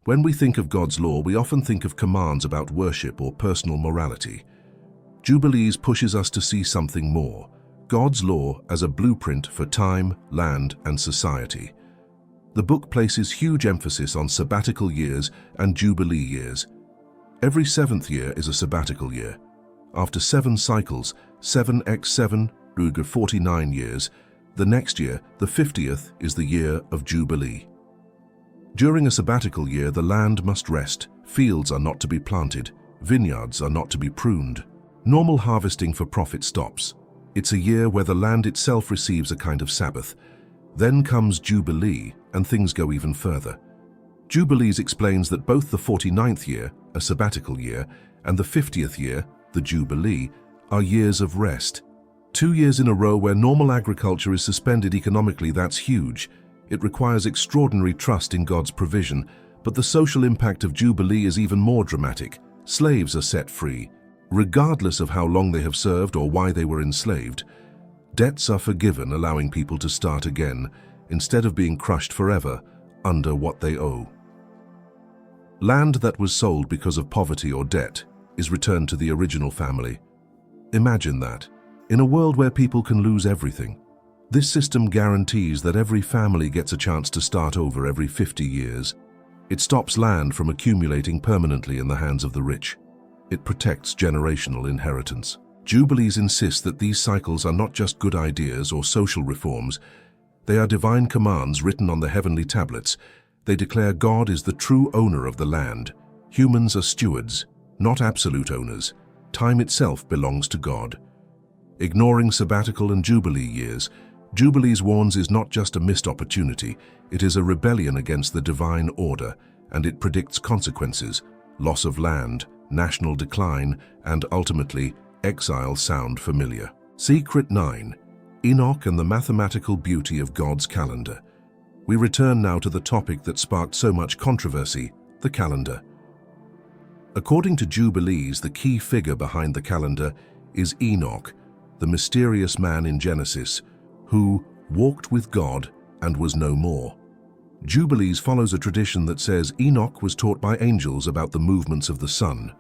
When we think of God's law, we often think of commands about worship or personal morality. Jubilees pushes us to see something more: God's law as a blueprint for time, land, and society. The book places huge emphasis on sabbatical years and jubilee years. Every seventh year is a sabbatical year. After 7 cycles, 7x7, 49 years, the next year, the 50th, is the year of Jubilee. During a sabbatical year, the land must rest, fields are not to be planted, vineyards are not to be pruned. Normal harvesting for profit stops. It's a year where the land itself receives a kind of Sabbath. Then comes Jubilee, and things go even further. Jubilees explains that both the 49th year, a sabbatical year, and the 50th year, the Jubilee, are years of rest. 2 years in a row where normal agriculture is suspended economically, that's huge. It requires extraordinary trust in God's provision, but the social impact of Jubilee is even more dramatic. Slaves are set free, regardless of how long they have served or why they were enslaved. Debts are forgiven, allowing people to start again, instead of being crushed forever under what they owe. Land that was sold because of poverty or debt is returned to the original family. Imagine that. In a world where people can lose everything, this system guarantees that every family gets a chance to start over every 50 years. It stops land from accumulating permanently in the hands of the rich. It protects generational inheritance. Jubilees insist that these cycles are not just good ideas or social reforms. They are divine commands written on the heavenly tablets. They declare God is the true owner of the land. Humans are stewards, not absolute owners. Time itself belongs to God. Ignoring sabbatical and jubilee years, Jubilees warns is not just a missed opportunity, it is a rebellion against the divine order, and it predicts consequences: loss of land, national decline, and ultimately, exile. Sound familiar? Secret 9. Enoch and the mathematical beauty of God's calendar. We return now to the topic that sparked so much controversy: the calendar. According to Jubilees, the key figure behind the calendar is Enoch, the mysterious man in Genesis, who walked with God and was no more. Jubilees follows a tradition that says Enoch was taught by angels about the movements of the sun,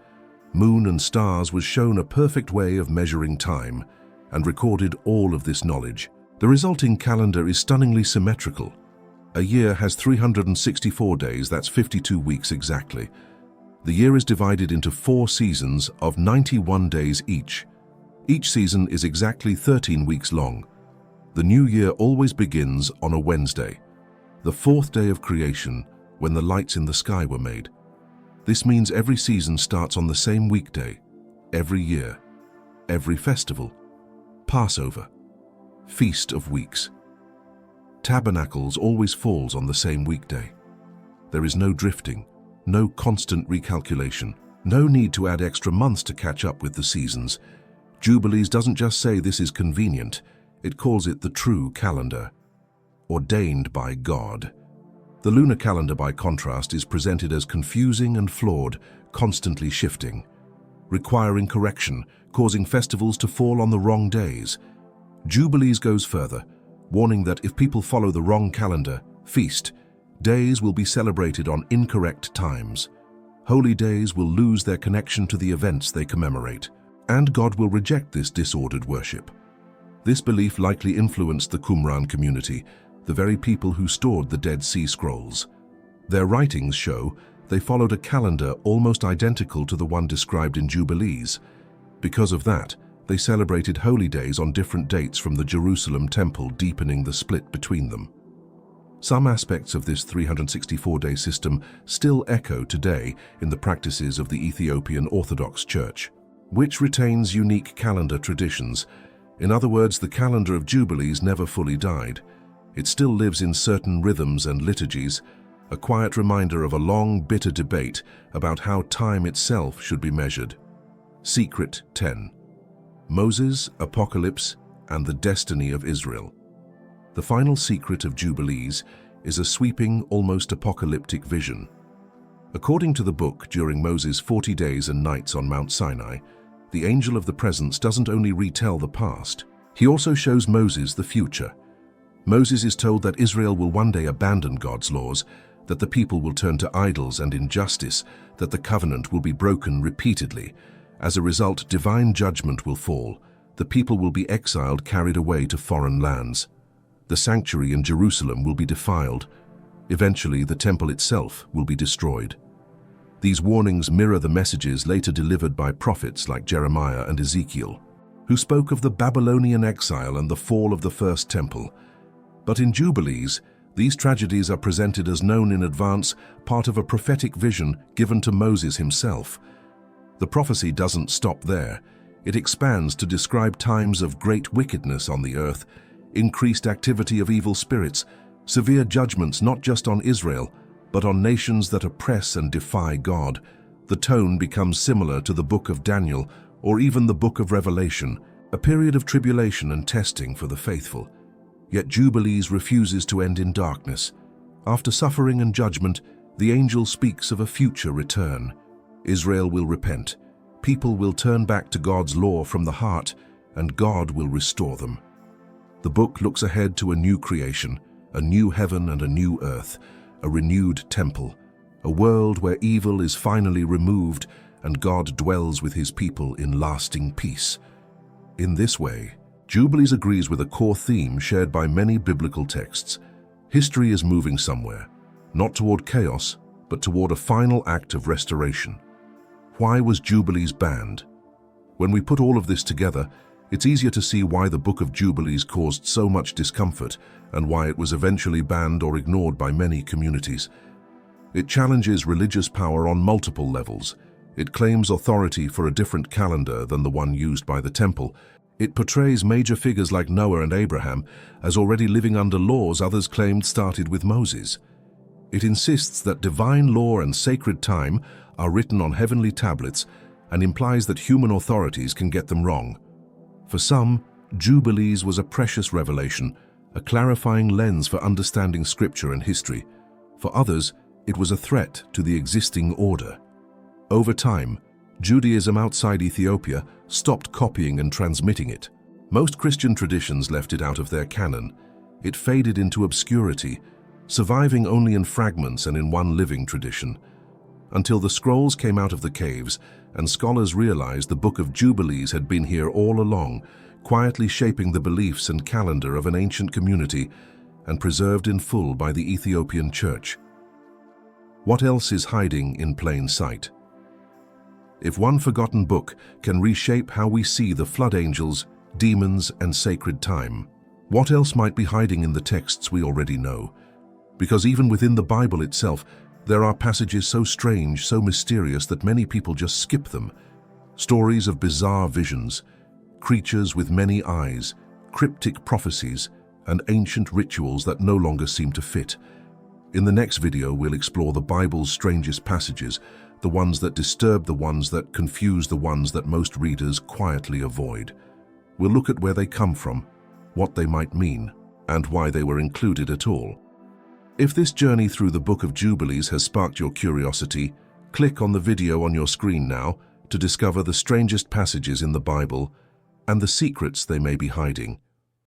moon, and stars, was shown a perfect way of measuring time, and recorded all of this knowledge. The resulting calendar is stunningly symmetrical. A year has 364 days, that's 52 weeks exactly. The year is divided into 4 seasons of 91 days each. Each season is exactly 13 weeks long. The new year always begins on a Wednesday, the 4th day of creation, when the lights in the sky were made. This means every season starts on the same weekday, every year, every festival, Passover, Feast of Weeks. Tabernacles always falls on the same weekday. There is no drifting, no constant recalculation, no need to add extra months to catch up with the seasons. Jubilees doesn't just say this is convenient, it calls it the true calendar, ordained by God. The lunar calendar, by contrast, is presented as confusing and flawed, constantly shifting, requiring correction, causing festivals to fall on the wrong days. Jubilees goes further, warning that if people follow the wrong calendar, feast, days will be celebrated on incorrect times. Holy days will lose their connection to the events they commemorate, and God will reject this disordered worship. This belief likely influenced the Qumran community, the very people who stored the Dead Sea Scrolls. Their writings show they followed a calendar almost identical to the one described in Jubilees. Because of that, they celebrated holy days on different dates from the Jerusalem temple, deepening the split between them. Some aspects of this 364-day system still echo today in the practices of the Ethiopian Orthodox Church, which retains unique calendar traditions. In other words, the calendar of Jubilees never fully died. It still lives in certain rhythms and liturgies, a quiet reminder of a long, bitter debate about how time itself should be measured. Secret 10. Moses, Apocalypse, and the Destiny of Israel. The final secret of Jubilees is a sweeping, almost apocalyptic vision. According to the book, during Moses' 40 days and nights on Mount Sinai, the angel of the presence doesn't only retell the past, he also shows Moses the future. Moses is told that Israel will one day abandon God's laws, that the people will turn to idols and injustice, that the covenant will be broken repeatedly. As a result, divine judgment will fall. The people will be exiled, carried away to foreign lands. The sanctuary in Jerusalem will be defiled. Eventually, the temple itself will be destroyed. These warnings mirror the messages later delivered by prophets like Jeremiah and Ezekiel, who spoke of the Babylonian exile and the fall of the first temple. But in Jubilees, these tragedies are presented as known in advance, part of a prophetic vision given to Moses himself. The prophecy doesn't stop there. It expands to describe times of great wickedness on the earth, increased activity of evil spirits, severe judgments not just on Israel, but on nations that oppress and defy God. The tone becomes similar to the Book of Daniel or even the Book of Revelation, a period of tribulation and testing for the faithful. Yet Jubilees refuses to end in darkness. After suffering and judgment, the angel speaks of a future return. Israel will repent. People will turn back to God's law from the heart, and God will restore them. The book looks ahead to a new creation, a new heaven and a new earth, a renewed temple, a world where evil is finally removed and God dwells with his people in lasting peace. In this way, Jubilees agrees with a core theme shared by many biblical texts. History is moving somewhere, not toward chaos, but toward a final act of restoration. Why was Jubilees banned? When we put all of this together, it's easier to see why the Book of Jubilees caused so much discomfort and why it was eventually banned or ignored by many communities. It challenges religious power on multiple levels. It claims authority for a different calendar than the one used by the temple. It portrays major figures like Noah and Abraham as already living under laws others claimed started with Moses. It insists that divine law and sacred time are written on heavenly tablets and implies that human authorities can get them wrong. For some, Jubilees was a precious revelation, a clarifying lens for understanding scripture and history. For others, it was a threat to the existing order. Over time, Judaism outside Ethiopia stopped copying and transmitting it. Most Christian traditions left it out of their canon. It faded into obscurity, surviving only in fragments and in one living tradition, until the scrolls came out of the caves and scholars realized the Book of Jubilees had been here all along, quietly shaping the beliefs and calendar of an ancient community and preserved in full by the Ethiopian Church. What else is hiding in plain sight? If one forgotten book can reshape how we see the flood angels, demons, and sacred time, what else might be hiding in the texts we already know? Because even within the Bible itself, there are passages so strange, so mysterious that many people just skip them. Stories of bizarre visions, creatures with many eyes, cryptic prophecies, and ancient rituals that no longer seem to fit. In the next video, we'll explore the Bible's strangest passages, the ones that disturb, the ones that confuse, the ones that most readers quietly avoid. We'll look at where they come from, what they might mean, and why they were included at all. If this journey through the Book of Jubilees has sparked your curiosity, click on the video on your screen now to discover the strangest passages in the Bible and the secrets they may be hiding.